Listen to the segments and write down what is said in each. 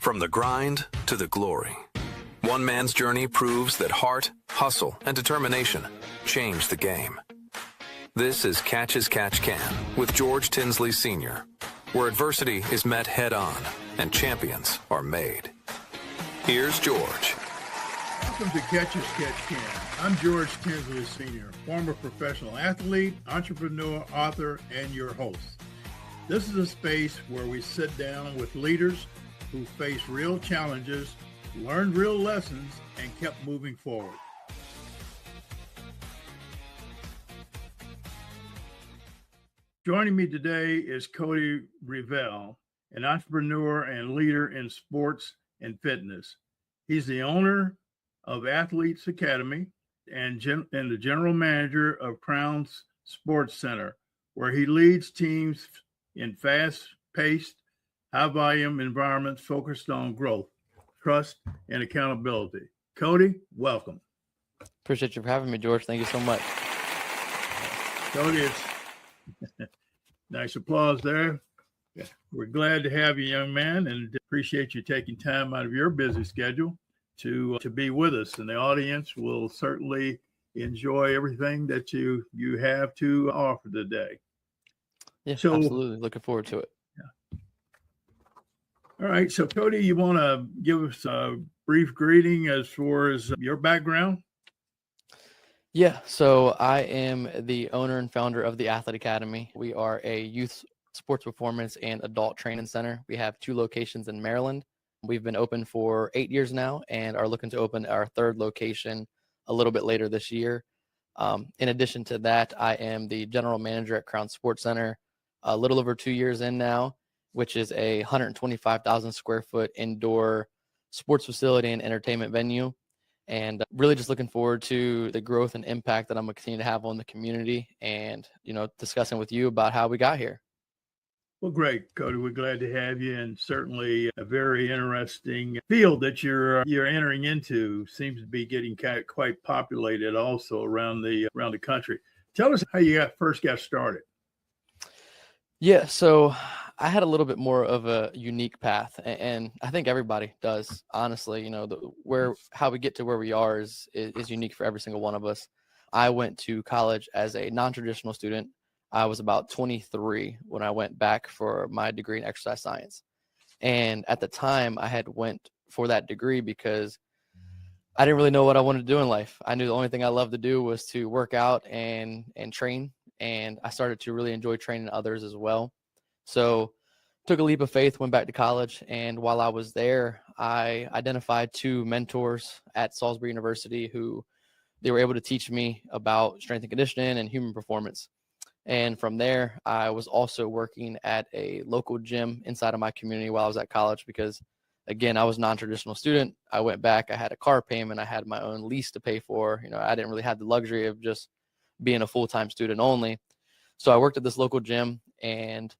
From the grind to the glory, one man's journey proves that heart, hustle, and determination change the game. This is Catch as Catch Can with George Tinsley Sr., where adversity is met head-on and champions are made. Here's George. Welcome to Catch as Catch Can. I'm George Tinsley Sr., former professional athlete, entrepreneur, author, and your host. This is a space where we sit down with leaders who face real challenges, learned real lessons, and kept moving forward. Joining me today is Cody Revel, an entrepreneur and leader in sports and fitness. He's the owner of Athletes Academy and the general manager of Crown's Sports Center, where he leads teams in fast-paced, high-volume environments focused on growth, trust, and accountability. Cody, welcome. Appreciate you for having me, George. Thank you so much. Cody, it's nice applause there. Yeah. We're glad to have you, young man, and appreciate you taking time out of your busy schedule to be with us. And the audience will certainly enjoy everything that you have to offer today. Yeah, absolutely. Looking forward to it. Yeah. All right. So, Cody, you want to give us a brief greeting as far as your background? Yeah, so I am the owner and founder of the Athlete Academy. We are a youth sports performance and adult training center. We have 2 locations in Maryland. We've been open for 8 years now and are looking to open our 3rd location a little bit later this year. In addition to that, I am the general manager at Crown Sports Center, a little over 2 years in now, which is a 125,000 square foot indoor sports facility and entertainment venue. And really just looking forward to the growth and impact that I'm going to continue to have on the community and, discussing with you about how we got here. Well, great, Cody. We're glad to have you, and certainly a very interesting field that you're entering into. Seems to be getting quite populated also around the country. Tell us how you first got started. Yeah, so I had a little bit more of a unique path, and I think everybody does, honestly. How we get to where we are is unique for every single one of us. I went to college as a non-traditional student. I was about 23 when I went back for my degree in exercise science. And at the time, I had went for that degree because I didn't really know what I wanted to do in life. I knew the only thing I loved to do was to work out and train. And I started to really enjoy training others as well. So took a leap of faith, went back to college. And while I was there, I identified 2 mentors at Salisbury University who they were able to teach me about strength and conditioning and human performance. And from there, I was also working at a local gym inside of my community while I was at college because, again, I was a non-traditional student. I went back. I had a car payment. I had my own lease to pay for. I didn't really have the luxury of just being a full-time student only. So I worked at this local gym and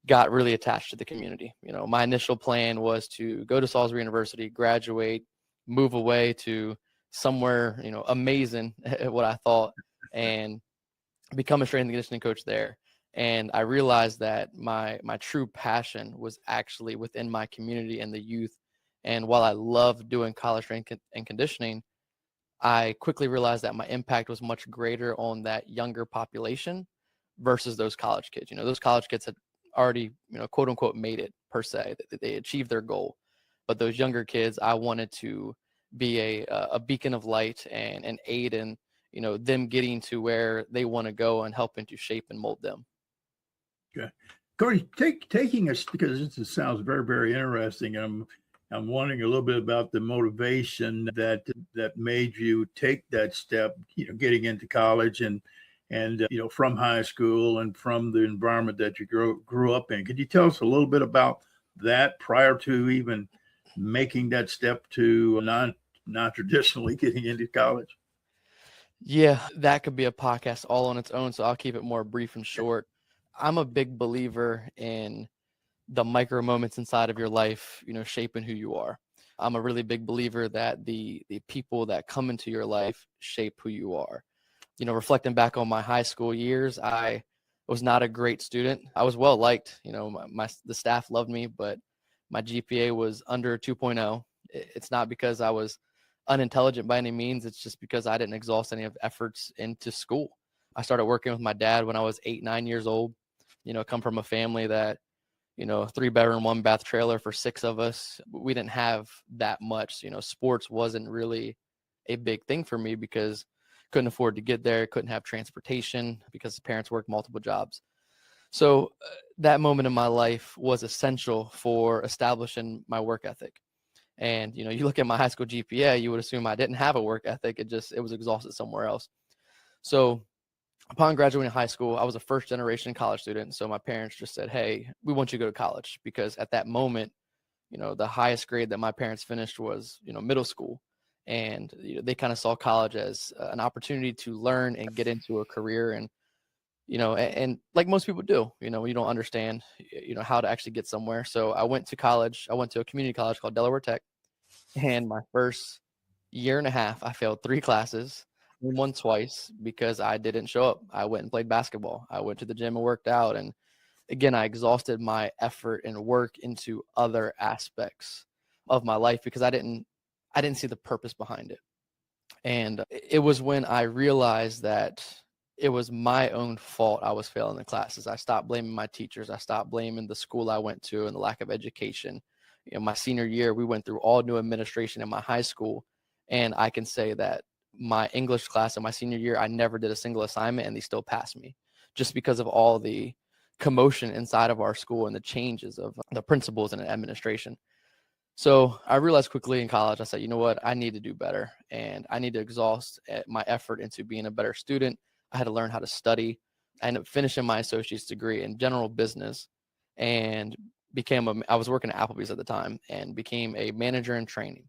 got really attached to the community. My initial plan was to go to Salisbury University, graduate, move away to somewhere, amazing at what I thought, and become a strength and conditioning coach there. And I realized that my true passion was actually within my community and the youth. And while I loved doing college strength and conditioning, I quickly realized that my impact was much greater on that younger population versus those college kids. Those college kids had already, quote unquote, made it per se, that they achieved their goal. But those younger kids, I wanted to be a beacon of light and aid in, them getting to where they want to go and helping to shape and mold them. Okay. Cody, taking us, because this sounds very, very interesting. I'm wondering a little bit about the motivation that made you take that step, getting into college and from high school and from the environment that you grew up in. Could you tell us a little bit about that prior to even making that step to non-traditionally getting into college? Yeah, that could be a podcast all on its own, so I'll keep it more brief and short. I'm a big believer in the micro moments inside of your life, shaping who you are. I'm a really big believer that the people that come into your life shape who you are. Reflecting back on my high school years, I was not a great student. I was well liked. The staff loved me, but My GPA was under 2.0. It's not because I was unintelligent by any means. It's just because I didn't exhaust any of efforts into school. I started working with my dad when I was 8, 9 years old. Come from a family that, 3-bedroom, 1-bath trailer for 6 of us. We didn't have that much. Sports wasn't really a big thing for me because couldn't afford to get there, couldn't have transportation because parents worked multiple jobs. So that moment in my life was essential for establishing my work ethic. And, you look at my high school GPA, you would assume I didn't have a work ethic. It was exhausted somewhere else. So upon graduating high school, I was a first generation college student. So my parents just said, hey, we want you to go to college, because at that moment, the highest grade that my parents finished was, middle school. And they kind of saw college as an opportunity to learn and get into a career. And, and like most people do, you don't understand, how to actually get somewhere. So I went to college. I went to a community college called Delaware Tech. And my first year and a half, I failed 3 classes. Won twice because I didn't show up. I went and played basketball. I went to the gym and worked out. And again, I exhausted my effort and work into other aspects of my life because I didn't see the purpose behind it. And it was when I realized that it was my own fault I was failing the classes. I stopped blaming my teachers. I stopped blaming the school I went to and the lack of education. My senior year, we went through all new administration in my high school. And I can say that my English class in my senior year, I never did a single assignment, and they still passed me just because of all the commotion inside of our school and the changes of the principals and administration. So I realized quickly in college, I said, you know what, I need to do better, and I need to exhaust my effort into being a better student. I had to learn how to study. I ended up finishing my associate's degree in general business and I was working at Applebee's at the time and became a manager in training.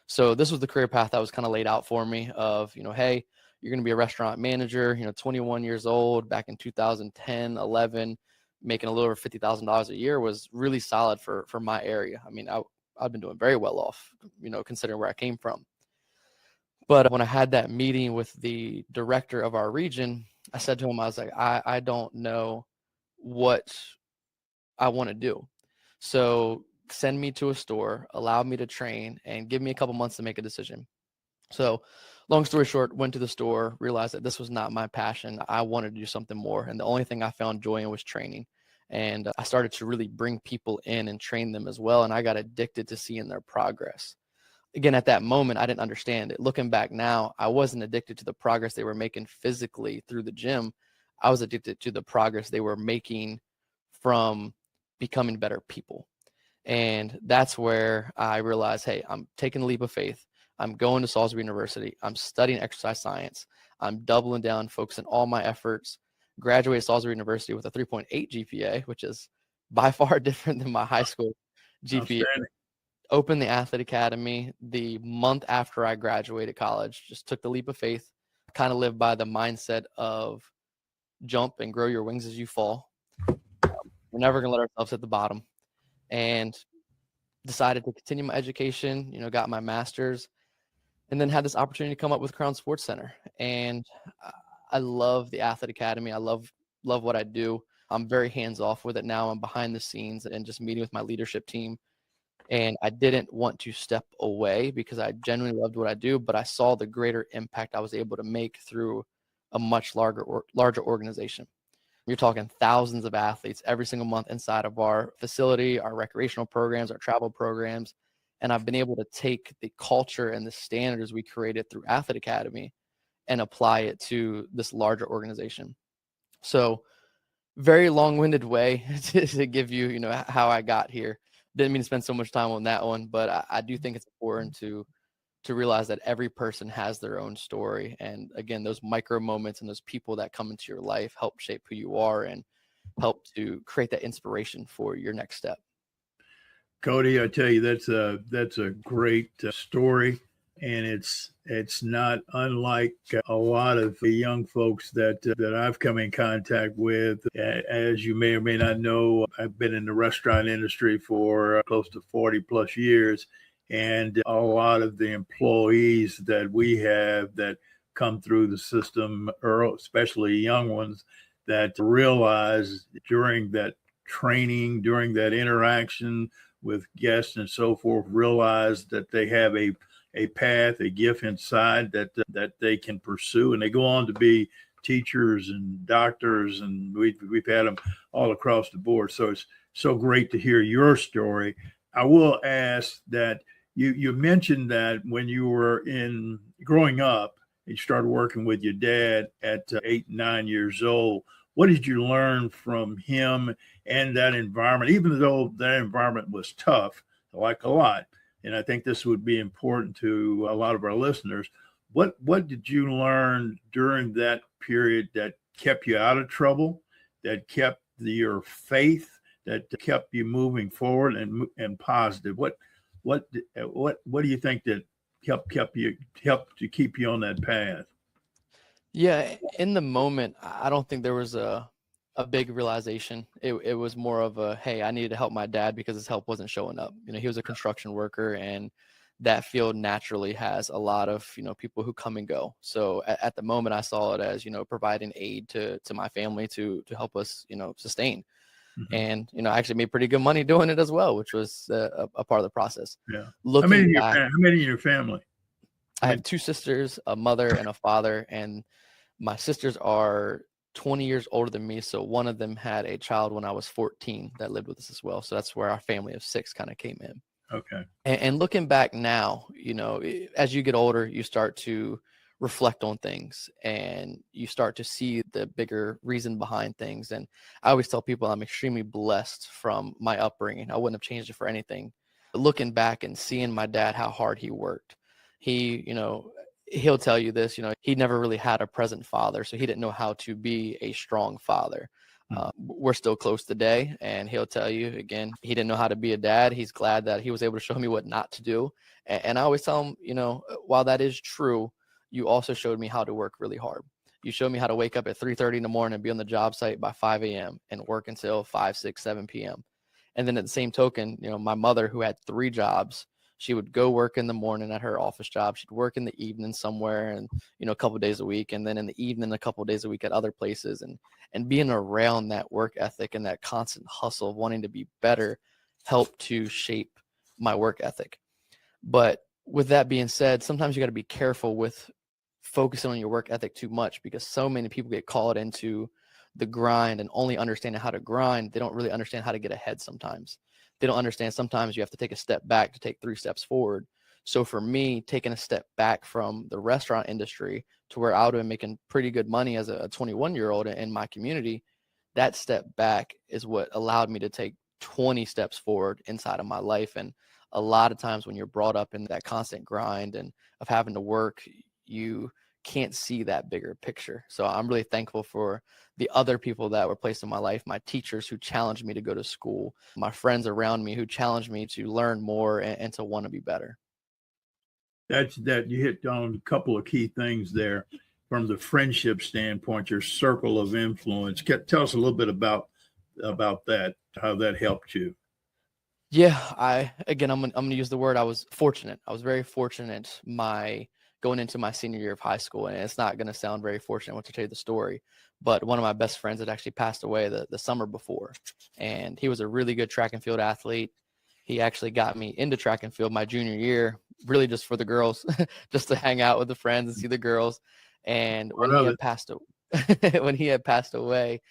So this was the career path that was kind of laid out for me of, hey, you're going to be a restaurant manager, 21 years old back in 2010, 11, making a little over $50,000 a year was really solid for my area. I mean, I've been doing very well off, considering where I came from. But when I had that meeting with the director of our region, I said to him, I was like, I don't know what I want to do. So send me to a store, allow me to train, and give me a couple months to make a decision. So long story short, went to the store, realized that this was not my passion. I wanted to do something more. And the only thing I found joy in was training. And I started to really bring people in and train them as well. And I got addicted to seeing their progress. Again, at that moment, I didn't understand it. Looking back now, I wasn't addicted to the progress they were making physically through the gym. I was addicted to the progress they were making from becoming better people. And that's where I realized, hey, I'm taking a leap of faith. I'm going to Salisbury University. I'm studying exercise science. I'm doubling down, focusing all my efforts. Graduated Salisbury University with a 3.8 GPA, which is by far different than my high school GPA. Opened the Athlete Academy the month after I graduated college. Just took the leap of faith. Kind of lived by the mindset of jump and grow your wings as you fall. We're never going to let ourselves hit the bottom. And decided to continue my education, got my master's, and then had this opportunity to come up with Crown Sports Center. And I love the Athlete Academy. I love what I do. I'm very hands-off with it now. I'm behind the scenes and just meeting with my leadership team. And I didn't want to step away because I genuinely loved what I do, but I saw the greater impact I was able to make through a much larger organization. You're talking thousands of athletes every single month inside of our facility, our recreational programs, our travel programs. And I've been able to take the culture and the standards we created through Athlete Academy and apply it to this larger organization. So very long-winded way to give you, how I got here. Didn't mean to spend so much time on that one, but I do think it's important to realize that every person has their own story. And again, those micro moments and those people that come into your life help shape who you are and help to create that inspiration for your next step. Cody, I tell you, that's a great story. And it's not unlike a lot of the young folks that I've come in contact with. As you may or may not know, I've been in the restaurant industry for close to 40 plus years. And a lot of the employees that we have that come through the system, especially young ones, that realize during that training, during that interaction with guests and so forth realize that they have a path, a gift inside that they can pursue, and they go on to be teachers and doctors, and we've had them all across the board. So it's so great to hear your story. I will ask that you mentioned that when you were growing up, you started working with your dad at 8, 9 years old. What did you learn from him and that environment, even though that environment was tough, like a lot? And I think this would be important to a lot of our listeners. What did you learn during that period that kept you out of trouble, that kept your faith, that kept you moving forward and positive? What do you think that helped to keep you on that path? Yeah, in the moment, I don't think there was a big realization. It was more of a, hey, I needed to help my dad because his help wasn't showing up. He was a construction worker, and that field naturally has a lot of, people who come and go. So at the moment, I saw it as, providing aid to my family to help us, sustain. Mm-hmm. And, I actually made pretty good money doing it as well, which was a part of the process. Yeah. Looking back, how many in your family? I have 2 sisters, a mother and a father, and my sisters are 20 years older than me. So one of them had a child when I was 14 that lived with us as well. So that's where our family of 6 kind of came in. Okay. And looking back now, as you get older, you start to reflect on things and you start to see the bigger reason behind things. And I always tell people I'm extremely blessed from my upbringing. I wouldn't have changed it for anything. Looking back and seeing my dad, how hard he worked, he'll tell you this, he never really had a present father, so he didn't know how to be a strong father. We're still close today, and he'll tell you, again, he didn't know how to be a dad. He's glad that he was able to show me what not to do. And I always tell him, while that is true, you also showed me how to work really hard. You showed me how to wake up at 3:30 in the morning and be on the job site by 5 a.m. and work until 5, 6, 7 p.m. And then at the same token, my mother, who had 3 jobs, she would go work in the morning at her office job. She'd work in the evening somewhere and, a couple of days a week. And then in the evening, a couple of days a week at other places. And being around that work ethic and that constant hustle of wanting to be better helped to shape my work ethic. But with that being said, sometimes you got to be careful with focusing on your work ethic too much, because so many people get caught into the grind and only understanding how to grind. They don't really understand how to get ahead sometimes. They don't understand sometimes you have to take a step back to take 3 steps forward. So for me, taking a step back from the restaurant industry to where I would have been making pretty good money as a 21-year-old in my community, that step back is what allowed me to take 20 steps forward inside of my life. And a lot of times when you're brought up in that constant grind and of having to work, you can't see that bigger picture. So I'm really thankful for the other people that were placed in my life, my teachers who challenged me to go to school, my friends around me who challenged me to learn more and to want to be better. That you hit on a couple of key things there from the friendship standpoint, your circle of influence. Tell us a little bit about that, how that helped you. Yeah, I'm gonna use the word, I was fortunate. I was very fortunate going into my senior year of high school, and it's not gonna sound very fortunate once I tell you the story, but one of my best friends had actually passed away the summer before, and he was a really good track and field athlete. He actually got me into track and field my junior year, really just for the girls, just to hang out with the friends and see the girls. And when he had passed away,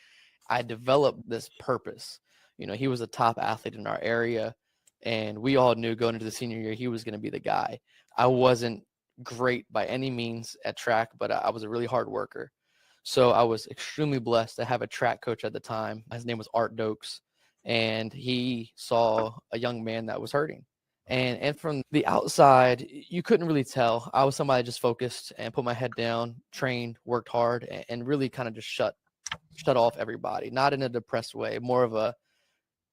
I developed this purpose. He was a top athlete in our area, and we all knew going into the senior year he was going to be the guy. I wasn't great by any means at track, but I was a really hard worker. So I was extremely blessed to have a track coach at the time. His name was Art Dokes, and he saw a young man that was hurting. And from the outside, you couldn't really tell. I was somebody that just focused and put my head down, trained, worked hard, and really kind of just shut off everybody, not in a depressed way, more of a,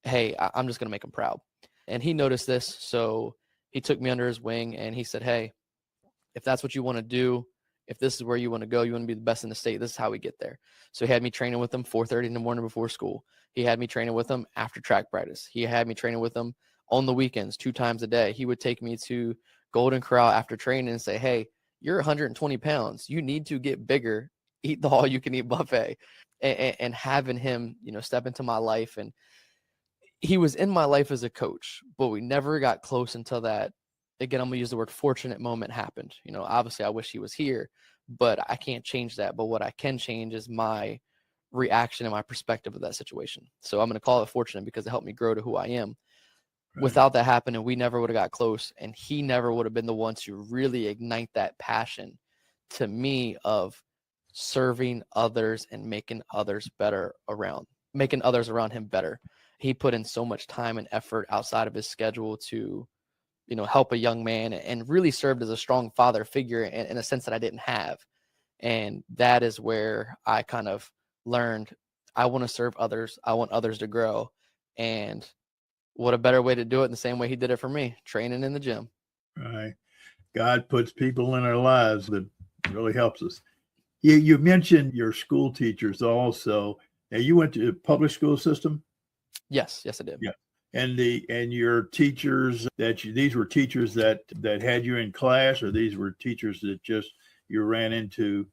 hey, I'm just going to make him proud. And he noticed this, so he took me under his wing and he said, hey, if that's what you want to do, if this is where you want to go, you want to be the best in the state, this is how we get there. So he had me training with him 4:30 in the morning before school. He had me training with him after track practice. He had me training with him on the weekends 2 times a day. He would take me to Golden Corral after training and say, hey, you're 120 pounds. You need to get bigger. Eat the all-you-can-eat buffet. And having him, step into my life. And he was in my life as a coach, but we never got close until that, again, I'm going to use the word fortunate moment happened. You know, obviously I wish he was here, but I can't change that. But what I can change is my reaction and my perspective of that situation. So I'm going to call it fortunate because it helped me grow to who I am. Right. Without that happening, we never would have got close, and he never would have been the one to really ignite that passion to me of serving others and making others around him better. He put in so much time and effort outside of his schedule to, you know, help a young man, and really served as a strong father figure in a sense that I didn't have. And that is where I kind of learned I want to serve others. I want others to grow. And what a better way to do it in the same way he did it for me, training in the gym. Right. God puts people in our lives that really helps us. You mentioned your school teachers also. Now, you went to a public school system? Yes, I did. Yeah. And your teachers these were teachers that had you in class, or these were teachers that just you ran into?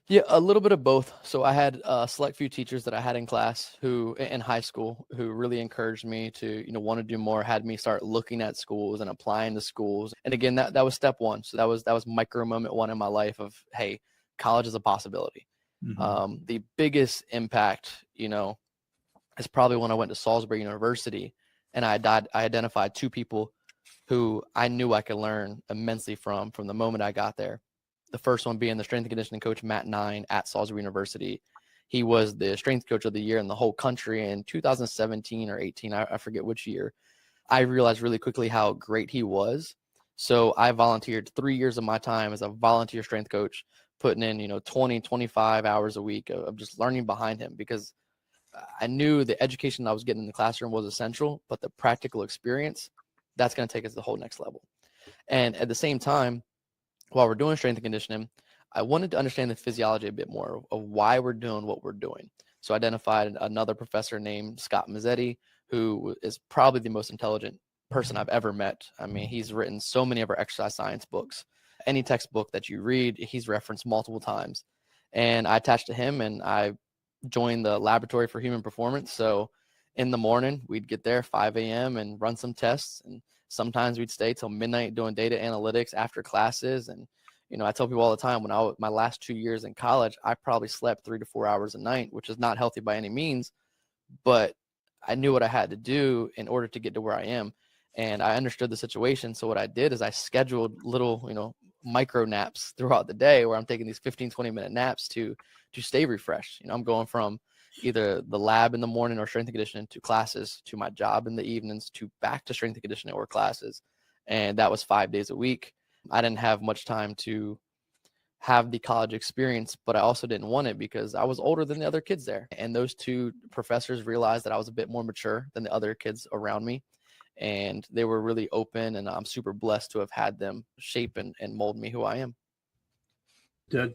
Yeah, a little bit of both. So I had a select few teachers that I had in class in high school who really encouraged me to, you know, want to do more, had me start looking at schools and applying to schools. And again, that was step one. So that was micro moment one in my life of, hey, college is a possibility. Mm-hmm. The biggest impact, you know, is probably when I went to Salisbury University, and I identified two people who I knew I could learn immensely from the moment I got there. The first one being the strength and conditioning coach, Matt Nine, at Salisbury University. He was the strength coach of the year in the whole country in 2017 or 18. I forget which year. I realized really quickly how great he was. So I volunteered 3 years of my time as a volunteer strength coach, putting in, you know, 20, 25 hours a week of just learning behind him, because I knew the education I was getting in the classroom was essential, but the practical experience, that's going to take us to the whole next level. And at the same time, while we're doing strength and conditioning, I wanted to understand the physiology a bit more of why we're doing what we're doing. So I identified another professor named Scott Mazzetti, who is probably the most intelligent person I've ever met. I mean, he's written so many of our exercise science books. Any textbook that you read, he's referenced multiple times. And I attached to him, and I joined the Laboratory for Human Performance. So in the morning, we'd get there 5 a.m. and run some tests, and sometimes we'd stay till midnight doing data analytics after classes. And, you know, I tell people all the time, my last 2 years in college, I probably slept 3 to 4 hours a night, which is not healthy by any means, but I knew what I had to do in order to get to where I am. And I understood the situation. So what I did is I scheduled little, you know, micro naps throughout the day where I'm taking these 15, 20-minute naps to stay refreshed. You know, I'm going from either the lab in the morning or strength and conditioning to classes, to my job in the evenings, to back to strength and conditioning or classes. And that was 5 days a week. I didn't have much time to have the college experience, but I also didn't want it because I was older than the other kids there. And those two professors realized that I was a bit more mature than the other kids around me. And they were really open, and I'm super blessed to have had them shape and mold me who I am. That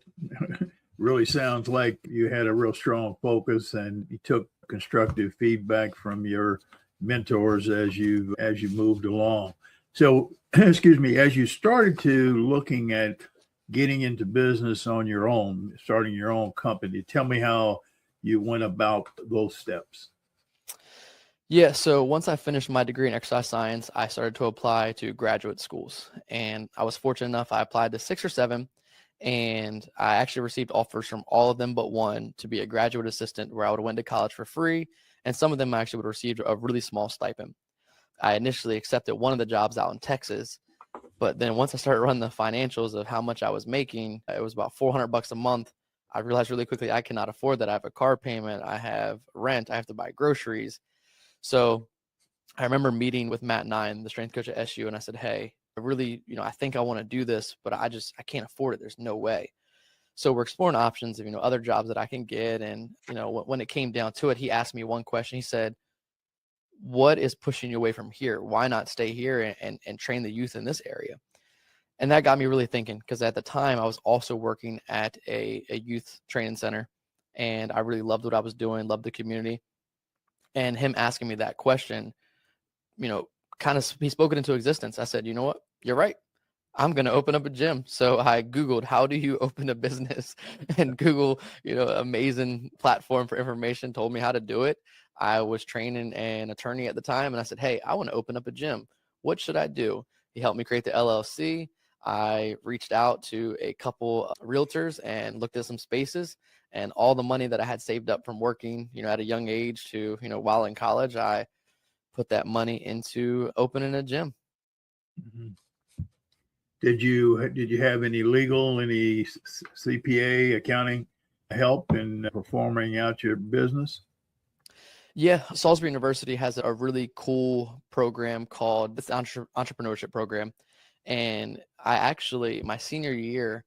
really sounds like you had a real strong focus, and you took constructive feedback from your mentors as you moved along. So, excuse me, as you started to looking at getting into business on your own, starting your own company, tell me how you went about those steps. Yeah, so once I finished my degree in exercise science, I started to apply to graduate schools. And I was fortunate enough, I applied to 6 or 7, and I actually received offers from all of them but one to be a graduate assistant, where I would have went to college for free, and some of them I actually would have received a really small stipend. I initially accepted one of the jobs out in Texas, but then once I started running the financials of how much I was making, it was about $400 a month. I realized really quickly I cannot afford that. I have a car payment, I have rent, I have to buy groceries. So I remember meeting with Matt Nine, the strength coach at SU, and I said, hey, I really, I think I want to do this, but I can't afford it. There's no way. So we're exploring options of, other jobs that I can get. And, when it came down to it, he asked me one question. He said, what is pushing you away from here? Why not stay here and train the youth in this area? And that got me really thinking, because at the time I was also working at a youth training center, and I really loved what I was doing, loved the community. And him asking me that question, kind of, he spoke it into existence. I said, you know what? You're right. I'm going to open up a gym. So I Googled, how do you open a business? And Google, amazing platform for information, told me how to do it. I was training an attorney at the time, and I said, hey, I want to open up a gym. What should I do? He helped me create the LLC. I reached out to a couple of realtors and looked at some spaces, and all the money that I had saved up from working, at a young age to, while in college, I put that money into opening a gym. Mm-hmm. Did you have any legal, any CPA, accounting help in performing out your business? Yeah, Salisbury University has a really cool program called this entrepreneurship program. And my senior year,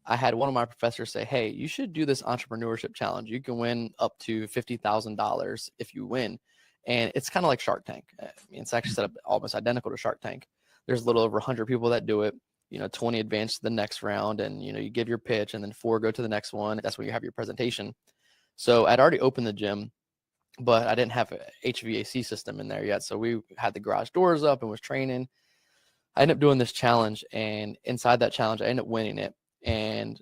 I had one of my professors say, hey, you should do this entrepreneurship challenge. You can win up to $50,000 if you win. And it's kind of like Shark Tank. I mean, it's actually set up almost identical to Shark Tank. There's a little over 100 people that do it. 20 advance to the next round, and, you give your pitch, and then 4 go to the next one. That's when you have your presentation. So I'd already opened the gym, but I didn't have a HVAC system in there yet. So we had the garage doors up and was training. I ended up doing this challenge, and inside that challenge, I ended up winning it. And,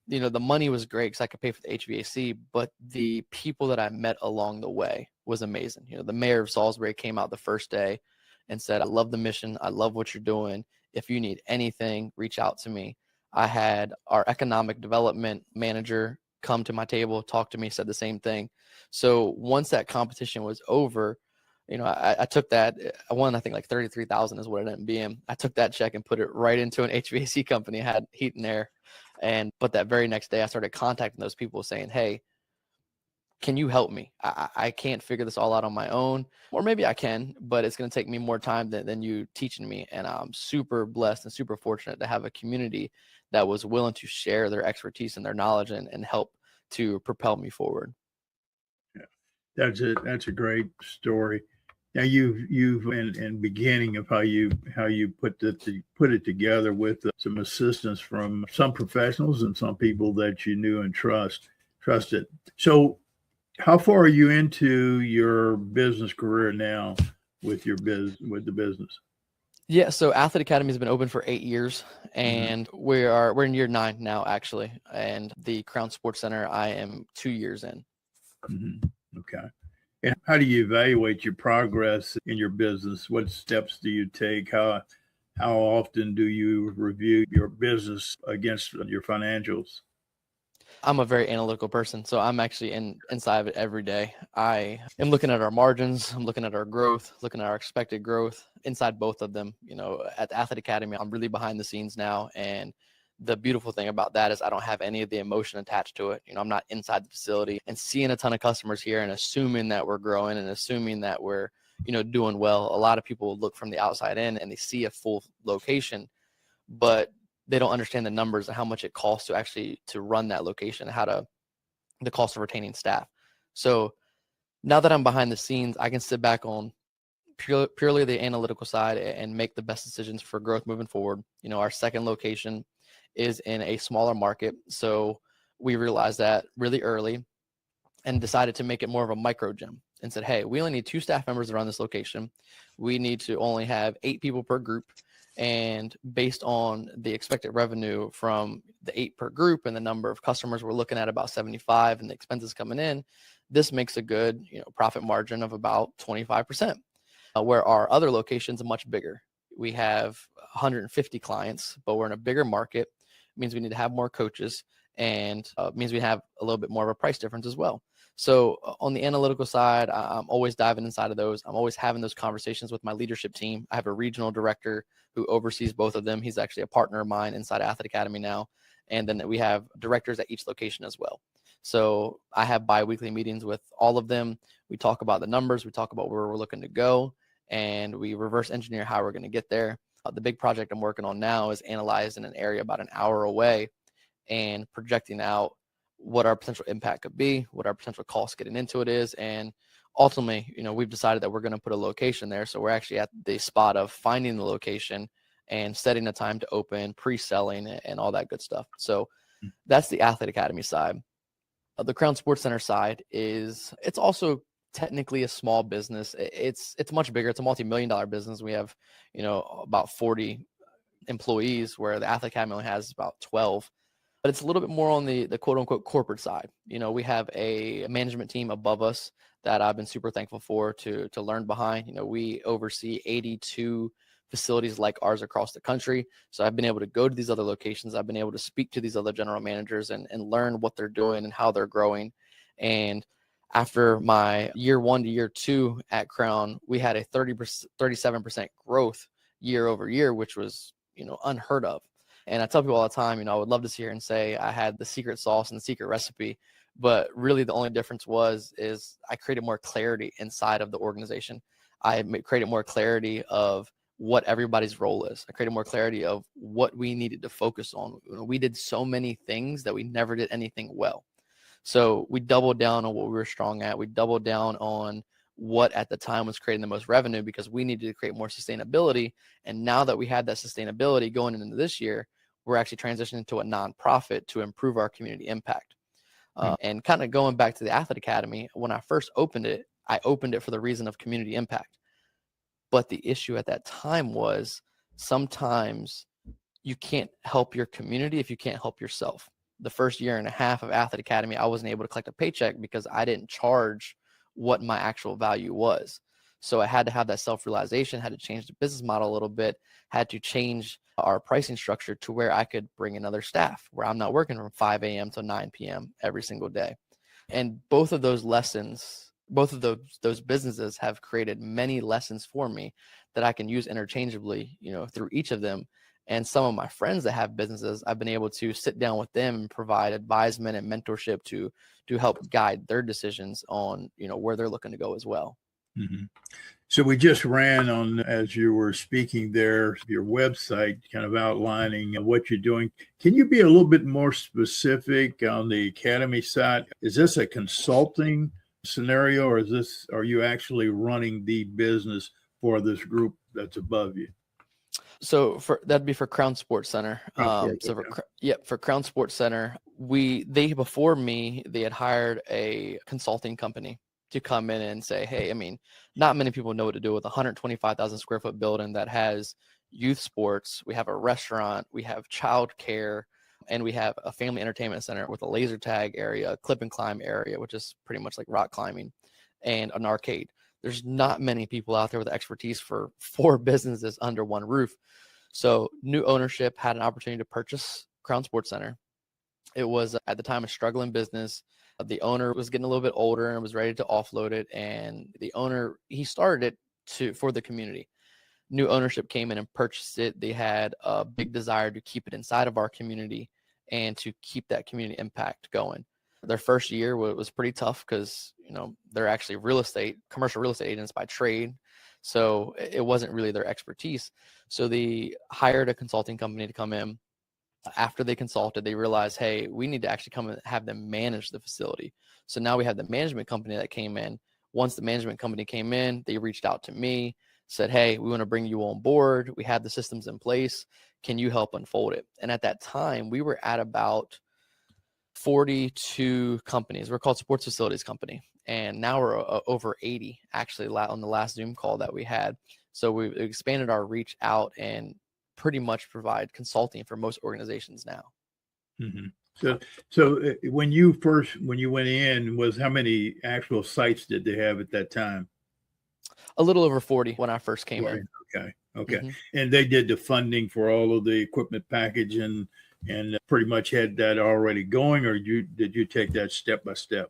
the money was great because I could pay for the HVAC, but the people that I met along the way was amazing. The mayor of Salisbury came out the first day and said, I love the mission. I love what you're doing. If you need anything, reach out to me. I had our economic development manager come to my table, talk to me, said the same thing. So once that competition was over, I took that. I won, I think, like 33,000 is what it ended up being. I took that check and put it right into an HVAC company, had heat and air. But that very next day, I started contacting those people saying, hey, can you help me? I can't figure this all out on my own, or maybe I can, but it's going to take me more time than you teaching me. And I'm super blessed and super fortunate to have a community that was willing to share their expertise and their knowledge and help to propel me forward. Yeah, that's a great story. Now you've in beginning of how you put it together with some assistance from some professionals and some people that you knew and trusted. So how far are you into your business career now with the business? Yeah, so Athlete Academy has been open for 8 years, and we're in year 9 now, actually. And the Crown Sports Center, I am 2 years in. Mm-hmm. Okay. And how do you evaluate your progress in your business? What steps do you take? How often do you review your business against your financials? I'm a very analytical person, so I'm actually inside of it every day. I am looking at our margins, I'm looking at our growth, looking at our expected growth inside both of them. At the Athlete Academy, I'm really behind the scenes now, and the beautiful thing about that is I don't have any of the emotion attached to it. I'm not inside the facility and seeing a ton of customers here and assuming that we're growing and assuming that we're, doing well. A lot of people look from the outside in and they see a full location, but they don't understand the numbers and how much it costs to run that location, the cost of retaining staff. So now that I'm behind the scenes, I can sit back on purely the analytical side and make the best decisions for growth moving forward. Our second location is in a smaller market. So we realized that really early and decided to make it more of a micro gym and said, hey, we only need 2 staff members around this location. We need to only have 8 people per group. And based on the expected revenue from the 8 per group and the number of customers, we're looking at about 75 and the expenses coming in, this makes a good, profit margin of about 25%, where our other locations are much bigger. We have 150 clients, but we're in a bigger market. It means we need to have more coaches, and it means we have a little bit more of a price difference as well. So on the analytical side, I'm always diving inside of those. I'm always having those conversations with my leadership team. I have a regional director who oversees both of them. He's actually a partner of mine inside Athlete Academy now. And then we have directors at each location as well. So I have bi-weekly meetings with all of them. We talk about the numbers. We talk about where we're looking to go, and we reverse engineer how we're going to get there. The big project I'm working on now is analyzing an area about an hour away and projecting out what our potential impact could be, what our potential cost getting into it is. And ultimately, we've decided that we're going to put a location there. So we're actually at the spot of finding the location and setting a time to open, pre-selling, and all that good stuff. So that's the Athlete Academy side. The Crown Sports Center side it's also technically a small business. It's much bigger. It's a multi-million-dollar business. We have, about 40 employees, where the Athlete Academy only has about 12. but it's a little bit more on the quote unquote corporate side. We have a management team above us that I've been super thankful for to learn behind. We oversee 82 facilities like ours across the country. So I've been able to go to these other locations. I've been able to speak to these other general managers and learn what they're doing and how they're growing. And after my year 1 to year 2 at Crown, we had a 37% growth year over year, which was, unheard of. And I tell people all the time, I would love to sit here and say I had the secret sauce and the secret recipe, but really the only difference is I created more clarity inside of the organization. I created more clarity of what everybody's role is. I created more clarity of what we needed to focus on. We did so many things that we never did anything well. So we doubled down on what we were strong at. We doubled down on what at the time was creating the most revenue because we needed to create more sustainability. And now that we had that sustainability going into this year, we're actually transitioning to a nonprofit to improve our community impact. And kind of going back to the Athlete Academy, when I first opened it, I opened it for the reason of community impact. But the issue at that time was sometimes you can't help your community if you can't help yourself. The first year and a half of Athlete Academy, I wasn't able to collect a paycheck because I didn't charge what my actual value was. So I had to have that self-realization, had to change the business model a little bit, had to change our pricing structure to where I could bring in other staff, where I'm not working from 5 a.m. to 9 p.m. every single day. And both of those lessons, both of those businesses have created many lessons for me that I can use interchangeably, through each of them. And some of my friends that have businesses, I've been able to sit down with them and provide advisement and mentorship to help guide their decisions on, where they're looking to go as well. Mm-hmm. So we just ran on, as you were speaking there, your website kind of outlining what you're doing. Can you be a little bit more specific on the Academy side? Is this a consulting scenario, or are you actually running the business for this group that's above you? So that'd be for Crown Sports Center. For Crown Sports Center, before me, they had hired a consulting company to come in and say, hey, not many people know what to do with a 125,000 square foot building that has youth sports. We have a restaurant, we have childcare, and we have a family entertainment center with a laser tag area, a clip and climb area, which is pretty much like rock climbing, and an arcade. There's not many people out there with expertise for 4 businesses under one roof. So new ownership had an opportunity to purchase Crown Sports Center. It was at the time a struggling business. The owner was getting a little bit older and was ready to offload it. And the owner, he started it for the community. New ownership came in and purchased it. They had a big desire to keep it inside of our community and to keep that community impact going. Their first year was pretty tough because, they're actually commercial real estate agents by trade. So it wasn't really their expertise. So they hired a consulting company to come in. After they consulted, they realized, hey, we need to actually come and have them manage the facility. So now we have the management company that came in. Once the management company came in, they reached out to me, said, hey, we want to bring you on board. We have the systems in place. Can you help unfold it? And at that time, we were at about 42 companies. We're called Sports Facilities Company. And now we're over 80, actually, on the last Zoom call that we had. So we've expanded our reach out and pretty much provide consulting for most organizations now. Mm-hmm. So when you went in, how many actual sites did they have at that time? A little over 40 when I first came in. Okay. Mm-hmm. And they did the funding for all of the equipment package and pretty much had that already going, or did you take that step by step?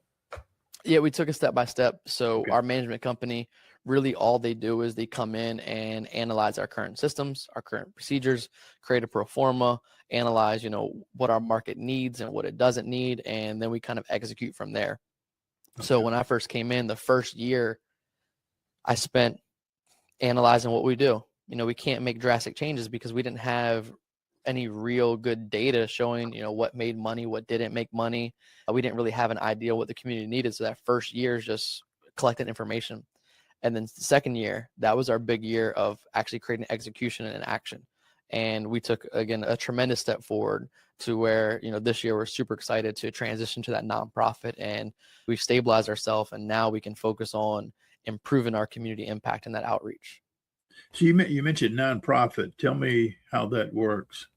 Yeah, we took it step by step. So our management company, really all they do is they come in and analyze our current systems, our current procedures, create a pro forma, analyze, what our market needs and what it doesn't need. And then we kind of execute from there. Okay. So when I first came in, the first year I spent analyzing what we do. We can't make drastic changes because we didn't have any real good data showing, what made money, what didn't make money. We didn't really have an idea what the community needed. So that first year is just collecting information. And then the second year, that was our big year of actually creating execution and action. And we took, again, a tremendous step forward to where, this year we're super excited to transition to that nonprofit, and we've stabilized ourselves, and now we can focus on improving our community impact and that outreach. So you mentioned nonprofit. Tell me how that works.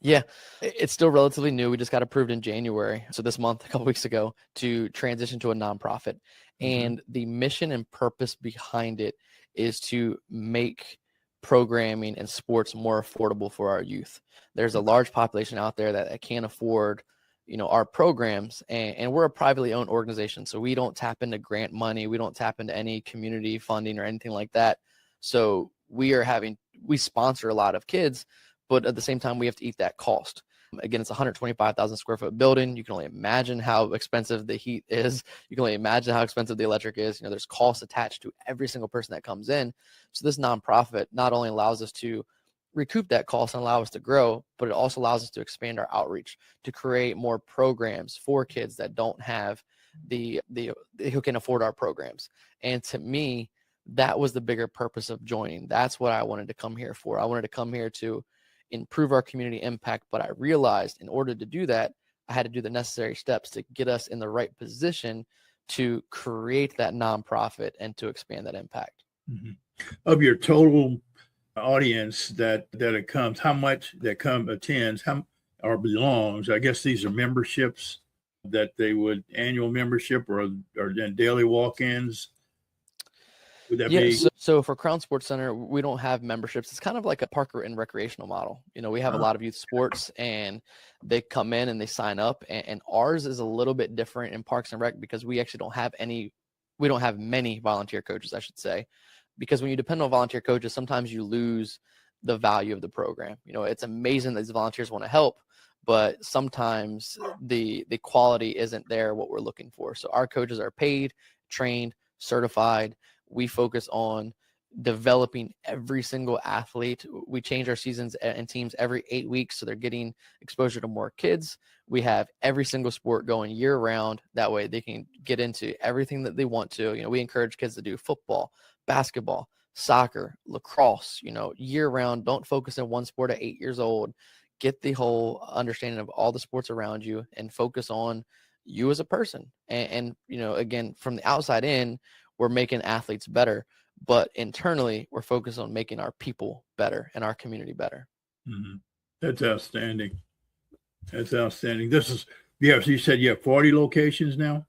Yeah, it's still relatively new. We just got approved in January. So this month, a couple weeks ago, to transition to a nonprofit. And the mission and purpose behind it is to make programming and sports more affordable for our youth. There's a large population out there that can't afford, our programs, and we're a privately owned organization. So we don't tap into grant money. We don't tap into any community funding or anything like that. So we sponsor a lot of kids, but at the same time, we have to eat that cost. Again, it's a 125,000 square foot building. You can only imagine how expensive the heat is. You can only imagine how expensive the electric is. There's costs attached to every single person that comes in. So this nonprofit not only allows us to recoup that cost and allow us to grow, but it also allows us to expand our outreach, to create more programs for kids that don't have who can afford our programs. And to me, that was the bigger purpose of joining. That's what I wanted to come here for. I wanted to come here to improve our community impact, but I realized in order to do that, I had to do the necessary steps to get us in the right position to create that nonprofit and to expand that impact. Of your total audience that it comes, how much that attends or belongs? I guess these are memberships that they would annual membership or daily walk-ins. Would that be? So for Crown Sports Center, we don't have memberships. It's kind of like a park and recreational model. We have a lot of youth sports, and they come in and they sign up. And ours is a little bit different in Parks and Rec because we actually don't have many volunteer coaches, I should say. Because when you depend on volunteer coaches, sometimes you lose the value of the program. It's amazing that these volunteers want to help, but sometimes the quality isn't there, what we're looking for. So our coaches are paid, trained, certified. We focus on developing every single athlete. We change our seasons and teams every 8 weeks, so they're getting exposure to more kids. We have every single sport going year round. That way they can get into everything that they want to. We encourage kids to do football, basketball, soccer, lacrosse, year round. Don't focus on one sport at 8 years old. Get the whole understanding of all the sports around you and focus on you as a person. And again, from the outside in, we're making athletes better, but internally we're focused on making our people better and our community better. That's outstanding. So you said you have 40 locations now?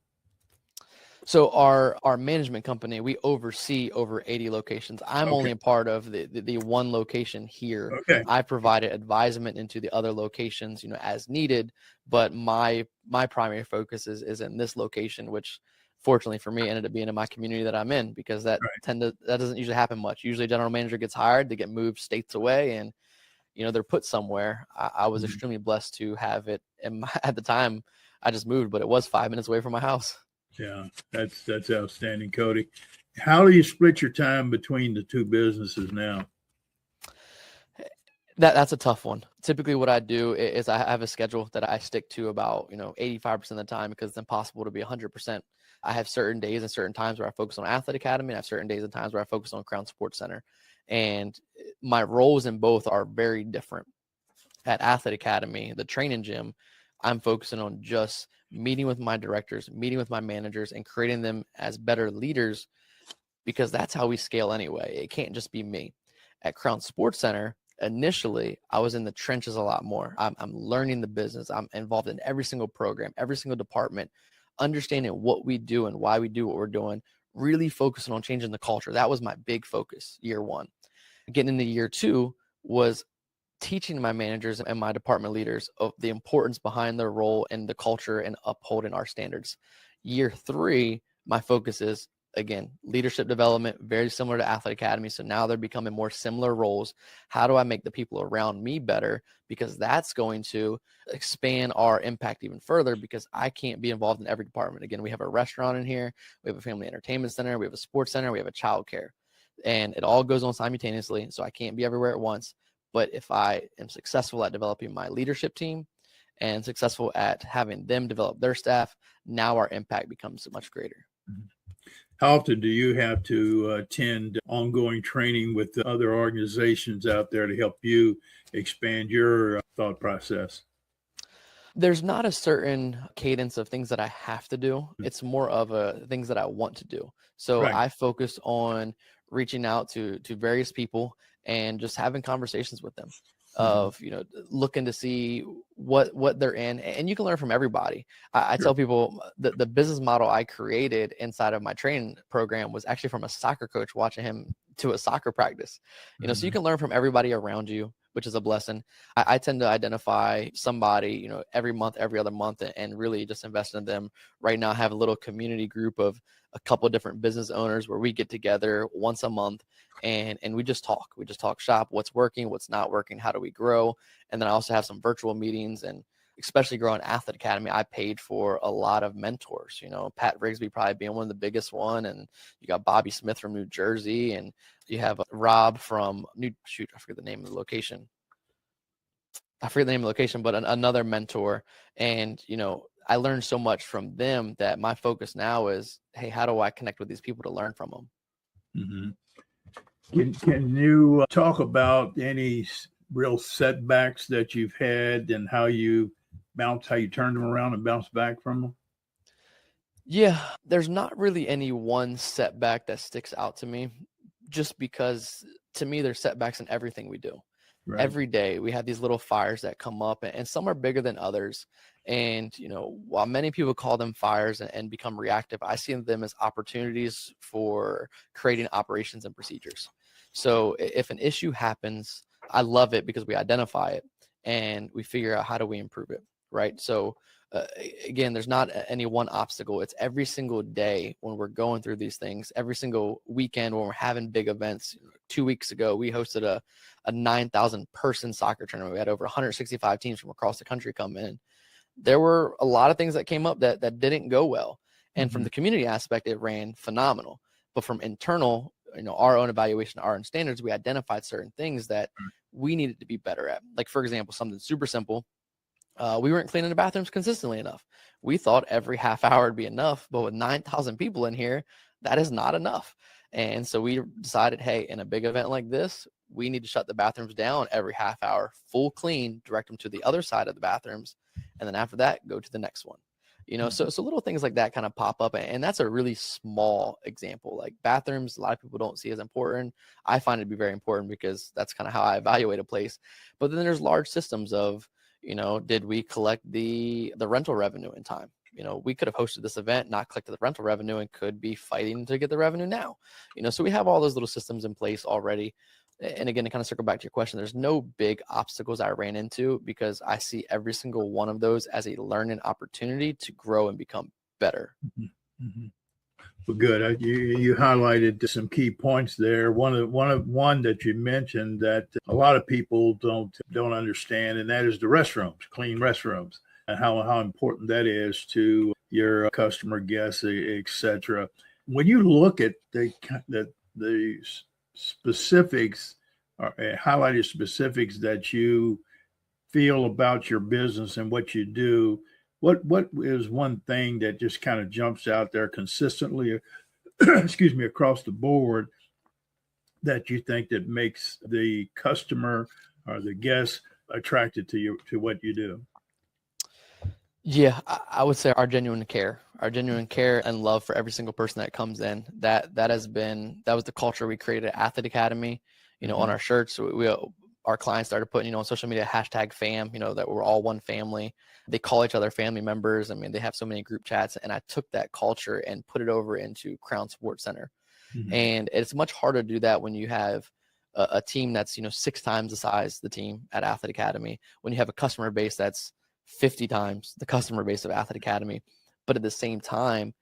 So our management company, we oversee over 80 locations. I'm only a part of the one location here. Okay. I provided advisement into the other locations, as needed, but my primary focus is in this location, which fortunately for me ended up being in my community that I'm in, because that doesn't usually happen much. Usually general manager gets hired, they get moved states away, and they're put somewhere. I was extremely blessed to have it. And at the time I just moved, but it was 5 minutes away from my house. Yeah, that's outstanding, Cody. How do you split your time between the two businesses now? That's a tough one. Typically what I do is I have a schedule that I stick to about 85% of the time, because it's impossible to be 100%. I have certain days and certain times where I focus on Athlete Academy, and I have certain days and times where I focus on Crown Sports Center. And my roles in both are very different. At Athlete Academy, the training gym, I'm focusing on just meeting with my directors, meeting with my managers, and creating them as better leaders, because that's how we scale anyway. It can't just be me. At Crown Sports Center, initially, I was in the trenches a lot more. I'm learning the business. I'm involved in every single program, every single department, understanding what we do and why we do what we're doing, really focusing on changing the culture. That was my big focus year one. Getting into year two was teaching my managers and my department leaders of the importance behind their role and the culture and upholding our standards. Year three, my focus is, again, leadership development, very similar to Athlete Academy. So now they're becoming more similar roles. How do I make the people around me better? Because that's going to expand our impact even further, because I can't be involved in every department. Again, we have a restaurant in here, we have a family entertainment center, we have a sports center, we have a childcare, and it all goes on simultaneously. So I can't be everywhere at once. But if I am successful at developing my leadership team and successful at having them develop their staff, now our impact becomes much greater. How often do you have to attend ongoing training with the other organizations out there to help you expand your thought process? There's not a certain cadence of things that I have to do. It's more of things that I want to do. So I focus on reaching out to various people and just having conversations with them of, looking to see what they're in. And you can learn from everybody. I Sure. tell people the business model I created inside of my training program was actually from a soccer coach, watching him to a soccer practice, so you can learn from everybody around you, which is a blessing. I tend to identify somebody, every month, every other month, and really just invest in them. Right now I have a little community group of a couple of different business owners where we get together once a month and we just talk shop, what's working, what's not working, how do we grow. And then I also have some virtual meetings, and especially growing Athlete Academy, I paid for a lot of mentors, Pat Rigsby probably being one of the biggest one. And you got Bobby Smith from New Jersey, and you have Rob from I forget the name of the location. But another mentor. And, I learned so much from them that my focus now is, hey, how do I connect with these people to learn from them? Can you talk about any real setbacks that you've had and how you turned them around and bounced back from them? Yeah, there's not really any one setback that sticks out to me, just because to me there's setbacks in everything we do. Right. Every day we have these little fires that come up, and some are bigger than others. And, while many people call them fires and become reactive, I see them as opportunities for creating operations and procedures. So if an issue happens, I love it because we identify it and we figure out how do we improve it, right? So again, there's not any one obstacle. It's every single day when we're going through these things, every single weekend when we're having big events. 2 weeks ago, we hosted a 9,000 person soccer tournament. We had over 165 teams from across the country come in. There were a lot of things that came up that didn't go well. And from the community aspect, it ran phenomenal. But from internal, our own evaluation, our own standards, we identified certain things that we needed to be better at. Like, for example, something super simple. We weren't cleaning the bathrooms consistently enough. We thought every half hour would be enough, but with 9,000 people in here, that is not enough. And so we decided, hey, in a big event like this, we need to shut the bathrooms down every half hour, full clean, direct them to the other side of the bathrooms. And then after that, go to the next one. So little things like that kind of pop up. And that's a really small example. Like bathrooms, a lot of people don't see as important. I find it to be very important because that's kind of how I evaluate a place. But then there's large systems of, did we collect the rental revenue in time? We could have hosted this event, not collected the rental revenue, and could be fighting to get the revenue now. So we have all those little systems in place already. And again, to kind of circle back to your question, there's no big obstacles I ran into because I see every single one of those as a learning opportunity to grow and become better. Well, good. You highlighted some key points there. One that you mentioned that a lot of people don't understand, and that is the restrooms, clean restrooms, and how important that is to your customer, guests, etc. When you look at the specifics, highlighted specifics that you feel about your business and what you do, what is one thing that just kind of jumps out there consistently, excuse me, across the board that you think that makes the customer or the guest attracted to what you do? Yeah, I would say our genuine care and love for every single person that comes in. That was the culture we created at Athlete Academy. On our shirts, our clients started putting, on social media, #fam, that we're all one family. They call each other family members. I mean, they have so many group chats, and I took that culture and put it over into Crown Sports Center. And it's much harder to do that when you have a team that's, 6 times the size of the team at Athlete Academy, when you have a customer base that's 50 times the customer base of Athlete Academy. But at the same time,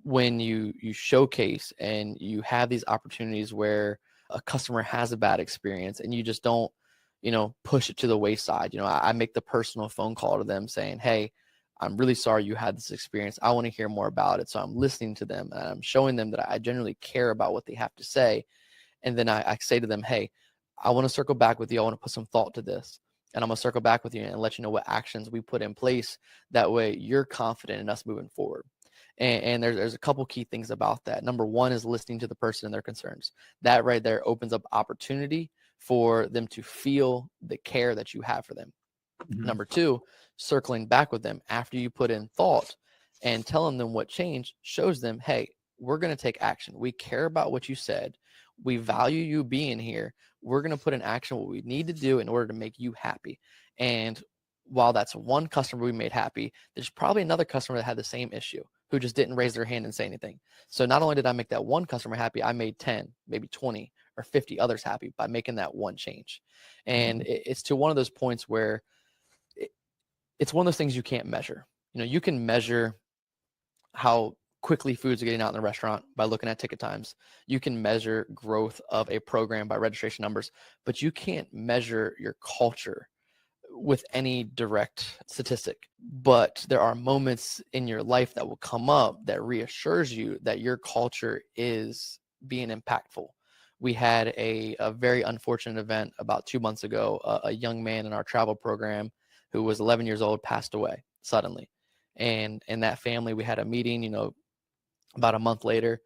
when you showcase and you have these opportunities where a customer has a bad experience and you just don't, push it to the wayside. I make the personal phone call to them saying, hey, I'm really sorry you had this experience. I want to hear more about it. So I'm listening to them and I'm showing them that I genuinely care about what they have to say. And then I say to them, hey, I want to circle back with you. I want to put some thought to this. And I'm going to circle back with you and let you know what actions we put in place. That way you're confident in us moving forward. And there's a couple key things about that. Number one is listening to the person and their concerns. That right there opens up opportunity for them to feel the care that you have for them. Number two, circling back with them after you put in thought and telling them what changed shows them, hey, we're going to take action. We care about what you said. We value you being here. we're going to put in action what we need to do in order to make you happy. And while that's one customer we made happy, there's probably another customer that had the same issue who just didn't raise their hand and say anything. So not only did I make that one customer happy, I made 10, maybe 20 or 50 others happy by making that one change. And it's to one of those points where it's one of those things you can't measure. You can measure how quickly foods are getting out in the restaurant by looking at ticket times. You can measure growth of a program by registration numbers, but you can't measure your culture with any direct statistic. But there are moments in your life that will come up that reassures you that your culture is being impactful. We had a very unfortunate event about 2 months ago. A young man in our travel program who was 11 years old passed away suddenly. And in that family, we had a meeting, about a month later.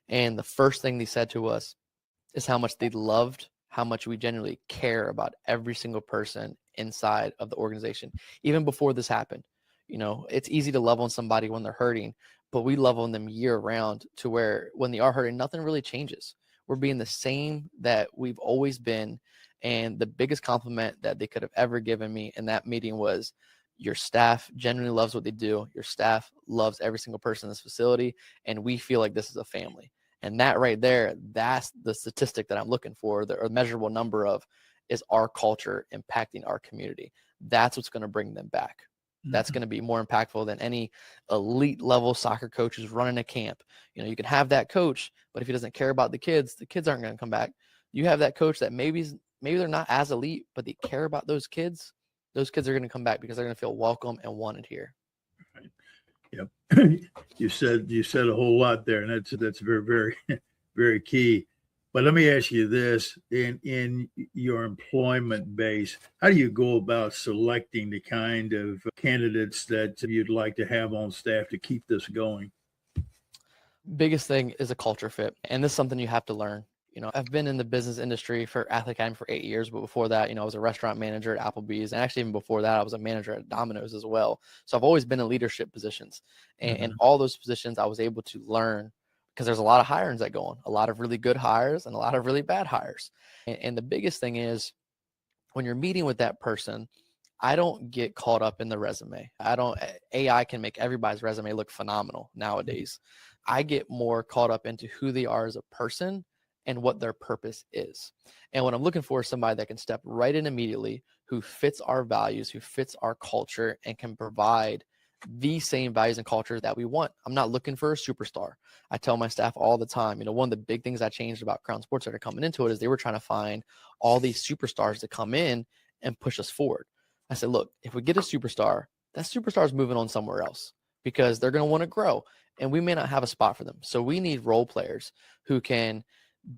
And the first thing they said to us is how much they loved, how much we genuinely care about every single person inside of the organization. Even before this happened, it's easy to love on somebody when they're hurting, but we love on them year round to where when they are hurting, nothing really changes. We're being the same that we've always been. And the biggest compliment that they could have ever given me in that meeting was, your staff genuinely loves what they do. Your staff loves every single person in this facility. And we feel like this is a family. And that right there, that's the statistic that I'm looking for, the measurable number of, is our culture impacting our community. That's what's going to bring them back. That's going to be more impactful than any elite level soccer coaches running a camp. You can have that coach, but if he doesn't care about the kids aren't going to come back. You have that coach that maybe they're not as elite, but they care about those kids. Those kids are going to come back because they're going to feel welcome and wanted here. Right. Yep. You said a whole lot there, and that's very, very, very key. But let me ask you this: in your employment base, how do you go about selecting the kind of candidates that you'd like to have on staff to keep this going? Biggest thing is a culture fit, and this is something you have to learn. I've been in the business industry for Athlete Academy for 8 years, but before that, I was a restaurant manager at Applebee's, and actually even before that, I was a manager at Domino's as well. So I've always been in leadership positions, and all those positions I was able to learn because there's a lot of hirings that go on, a lot of really good hires and a lot of really bad hires. And the biggest thing is when you're meeting with that person, I don't get caught up in the resume. AI can make everybody's resume look phenomenal nowadays. I get more caught up into who they are as a person and what their purpose is. And what I'm looking for is somebody that can step right in immediately, who fits our values, who fits our culture, and can provide the same values and culture that we want. I'm not looking for a superstar. I tell my staff all the time, one of the big things I changed about Crown Sports that are coming into it is they were trying to find all these superstars to come in and push us forward. I said, look, if we get a superstar, that superstar is moving on somewhere else because they're going to want to grow and we may not have a spot for them. So we need role players who can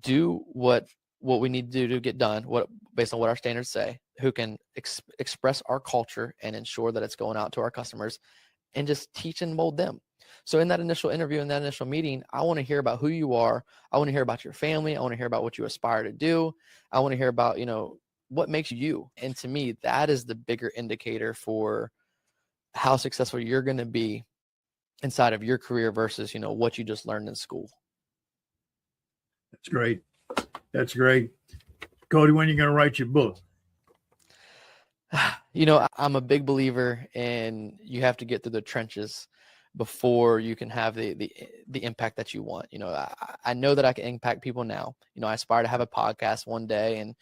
do what we need to do to get done, based on what our standards say, who can express our culture and ensure that it's going out to our customers and just teach and mold them. So in that initial interview, in that initial meeting, I want to hear about who you are. I want to hear about your family. I want to hear about what you aspire to do. I want to hear about, what makes you. And to me, that is the bigger indicator for how successful you're going to be inside of your career versus, what you just learned in school. That's great. That's great. Cody, when are you going to write your book? I'm a big believer in you have to get through the trenches before you can have the impact that you want. I know that I can impact people now. I aspire to have a podcast one day and,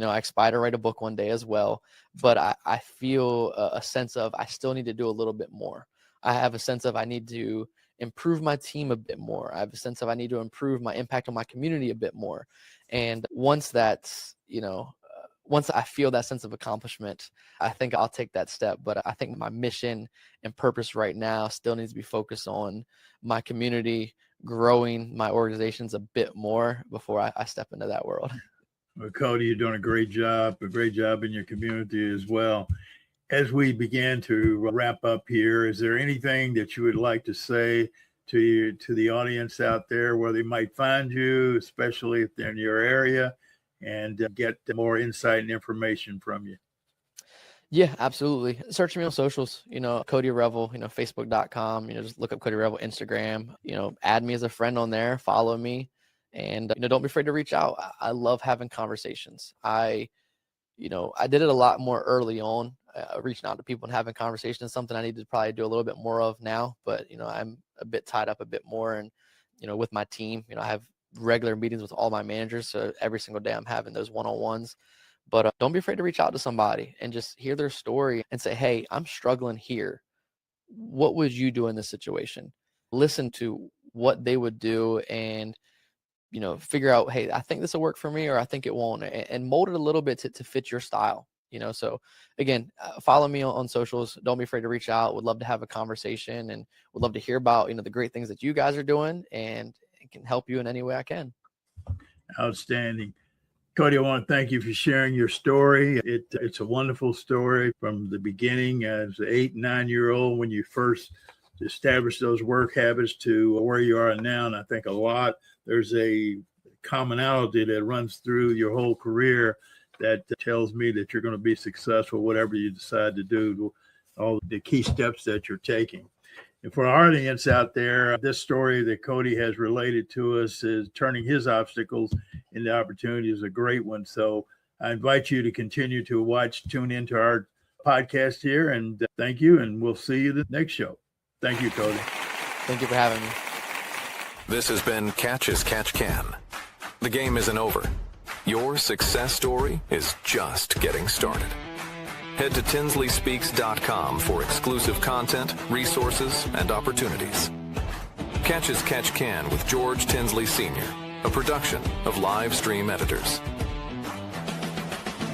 I aspire to write a book one day as well. But I feel a sense of I still need to do a little bit more. I have a sense of I need to improve my team a bit more. I have a sense of I need to improve my impact on my community a bit more. And once that's, once I feel that sense of accomplishment, I think I'll take that step. But I think my mission and purpose right now still needs to be focused on my community, growing my organizations a bit more before I step into that world. Well, Cody, you're doing a great job in your community as well. As we begin to wrap up here, is there anything that you would like to say to the audience out there where they might find you, especially if they're in your area, and get more insight and information from you? Yeah, absolutely. Search me on socials, Cody Revel, Facebook.com, just look up Cody Revel, Instagram, add me as a friend on there, follow me. And, don't be afraid to reach out. I love having conversations. I did it a lot more early on, reaching out to people and having conversations, something I need to probably do a little bit more of now, but, I'm a bit tied up a bit more. And, with my team, I have regular meetings with all my managers. So every single day I'm having those one-on-ones, but don't be afraid to reach out to somebody and just hear their story and say, hey, I'm struggling here. What would you do in this situation? Listen to what they would do and, figure out, hey, I think this will work for me, or I think it won't, and mold it a little bit to fit your style. So again, follow me on socials. Don't be afraid to reach out. Would love to have a conversation, and would love to hear about, the great things that you guys are doing, and can help you in any way I can. Outstanding. Cody, I want to thank you for sharing your story. It's a wonderful story from the beginning as an 8, 9-year-old when you first established those work habits to where you are now. And I think there's a commonality that runs through your whole career that tells me that you're going to be successful, whatever you decide to do, all the key steps that you're taking. And for our audience out there, this story that Cody has related to us is turning his obstacles into opportunities, a great one. So I invite you to continue to tune into our podcast here. And thank you. And we'll see you the next show. Thank you, Cody. Thank you for having me. This has been Catch as Catch Can. The game isn't over. Your success story is just getting started. Head to TinsleySpeaks.com for exclusive content, resources, and opportunities. Catch as Catch Can with George Tinsley Sr., a production of Live Stream Editors.